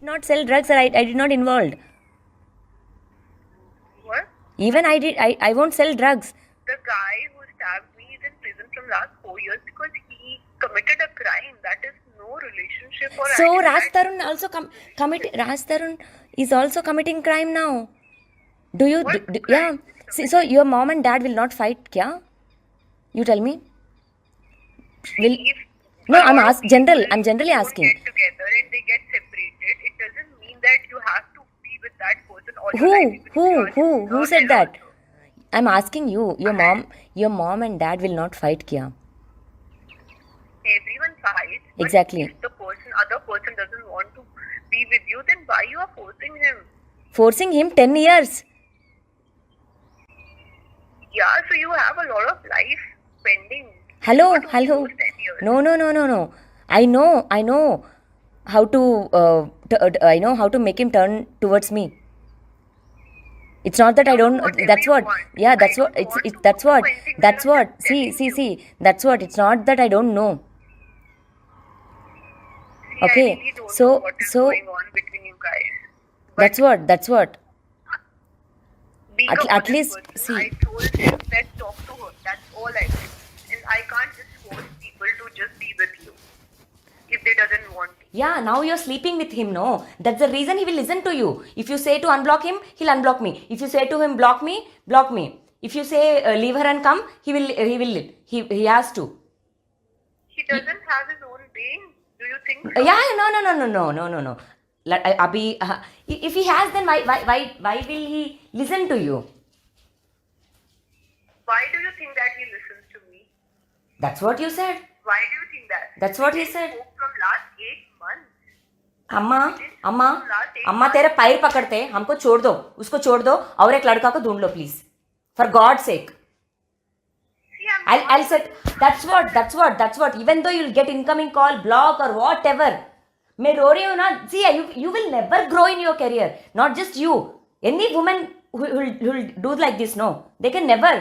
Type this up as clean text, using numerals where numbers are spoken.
not sell drugs, or I did not involved. What? Even I won't sell drugs. The guy who stabbed me is in prison from last 4 years because he committed a crime. That is no relationship or So identity. Raj Tarun also Raj Tarun is also committing crime now. Do you? What Yeah. crime is See, so your mom and dad will not fight, kya? You tell me. Will If no? a lot of General. people I'm generally don't asking. get together and they get separated, it doesn't mean that you have to be with that person all your life. Even if you are Who your said hell that? also. I'm asking you. Your mom and dad will not fight, kya? Everyone fights. But Exactly. if the other person doesn't want to be with you, then why you are forcing him? Forcing him 10 years. Yeah, so you have a lot of life pending. Hello. Not only those 10 years. No. I know how to. I know how to make him turn towards me. It's not that I You do don't. whatever That's you what. want. Yeah, that's I what. don't want to That's what. do anything. That's I'm just what. telling you. See. That's what. It's not that I don't know. See, I Okay. really don't know So what is going on between you guys. that's what. Being At a honest least person, see. I told him, let's talk to her. That's all I did. And I can't just force people to just be with you if they doesn't want to. Yeah, now you're sleeping with him, no? That's the reason he will listen to you. If you say to unblock him, he'll unblock me. If you say to him, block me, block me. If you say leave her and come, he has to. He doesn't have his own being. Do you think so? Yeah, no. If he has, then why will he listen to you? Why do you think that he listens to me? That's what you said. Why do you think that? That's what he We said. spoke from last 8 months. अम्मा तेरा पैर पकड़ते हमको छोड़ दो उसको छोड़ दो और एक लड़का को ढूंढ लो please for God sake See, I'm not- I'll set that's what even though you'll get incoming call block or whatever मैं रो रही हूँ ना see you will never grow in your career not just you any woman who will do like this no they can never